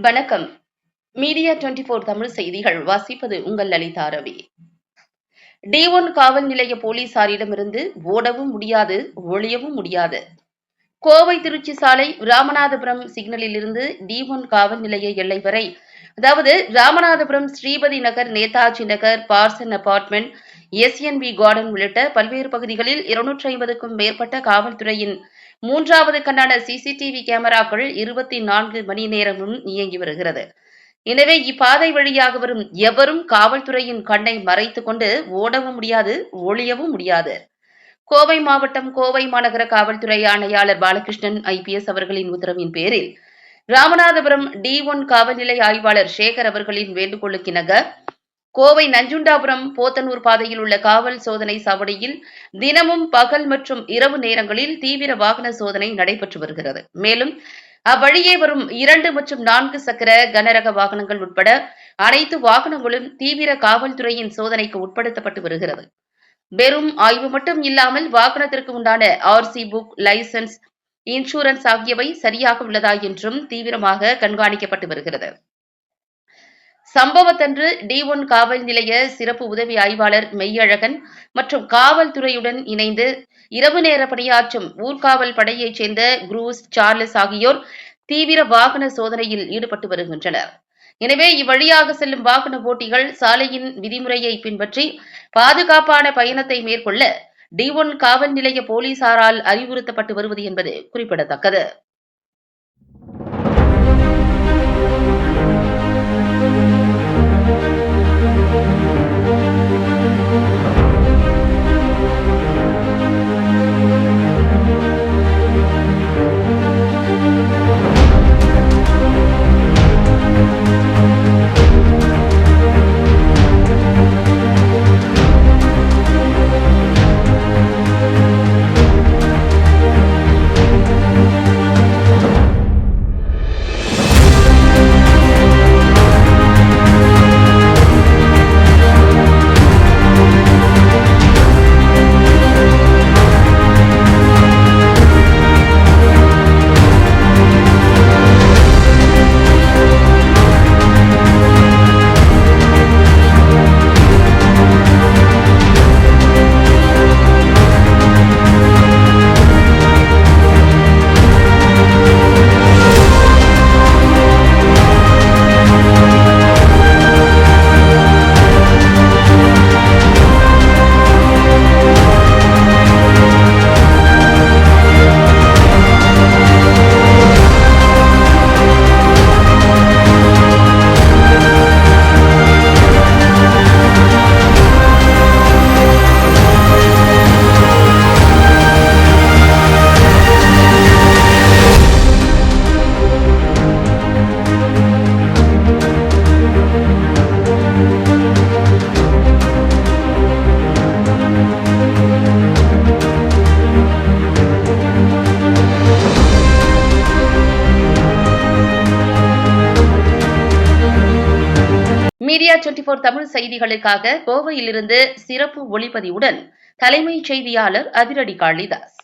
வணக்கம். மீடியா 24 தமிழ் செய்திகள் வாசிப்பது உங்கள் லலிதா ரவி. D1 காவல் நிலைய போலீசாரிடமிருந்து ஓடவும் முடியாது, ஒளியவும் முடியாது. கோவை திருச்சி சாலை ராமநாதபுரம் சிக்னலில் இருந்து D1 காவல் நிலைய எல்லை வரை, அதாவது ராமநாதபுரம் ஸ்ரீபதி நகர், நேதாஜி நகர், பார்சன் அபார்ட்மெண்ட், SNV கார்டன் உள்ளிட்ட பல்வேறு பகுதிகளில் 250க்கும் மேற்பட்ட காவல்துறையின் மூன்றாவது கண்ணான CCTV கேமராக்கள் 24 மணி நேரமும் இயங்கி வருகிறது. எனவே இப்பாதை வழியாக வரும் எவரும் காவல்துறையின் கண்ணை மறைத்துக் கொண்டு ஓடவும் முடியாது, ஒளியவும் முடியாது. கோவை மாவட்டம் கோவை மாநகர காவல்துறை ஆணையாளர் பாலகிருஷ்ணன் IPS அவர்களின் உத்தரவின் பேரில் ராமநாதபுரம் D1 காவல்நிலை ஆய்வாளர் சேகர் அவர்களின் வேண்டுகோளுக்கிணங்க கோவை நஞ்சுண்டாபுரம் போத்தனூர் பாதையில் உள்ள காவல் சோதனை சாவடியில் தினமும் பகல் மற்றும் இரவு நேரங்களில் தீவிர வாகன சோதனை நடைபெற்று வருகிறது. மேலும் அவ்வழியே வரும் 2 மற்றும் 4 சக்கர கனரக வாகனங்கள் உட்பட அனைத்து வாகனங்களும் தீவிர காவல்துறையின் சோதனைக்கு உட்படுத்தப்பட்டு வருகிறது. வெறும் ஆய்வு மட்டும் இல்லாமல் வாகனத்திற்கு உண்டான RC புக், லைசன்ஸ், இன்சூரன்ஸ் ஆகியவை சரியாக உள்ளதா என்றும் தீவிரமாக கண்காணிக்கப்பட்டு வருகிறது. சம்பவத்தன்று D1 காவல் நிலைய சிறப்பு உதவி ஆய்வாளர் மெய்யழகன் மற்றும் காவல்துறையுடன் இணைந்து இரவு நேர பணியாற்றும் ஊர்காவல் படையைச் சேர்ந்த குரூஸ், சார்லஸ் ஆகியோர் தீவிர வாகன சோதனையில் ஈடுபட்டு வருகின்றனர். எனவே இவ்வழியாக செல்லும் வாகன ஓட்டிகள் சாலையின் விதிமுறையை பின்பற்றி பாதுகாப்பான பயணத்தை மேற்கொள்ள D1 காவல் நிலைய போலீசாரால் அறிவுறுத்தப்பட்டு வருவது என்பது குறிப்பிடத்தக்கது. மீடியா 24 தமிழ் செய்திகளுக்காக கோவையிலிருந்து சிறப்பு ஒளிப்பதிவுடன் தலைமைச் செய்தியாளர் அதிரடி காளிதாஸ்.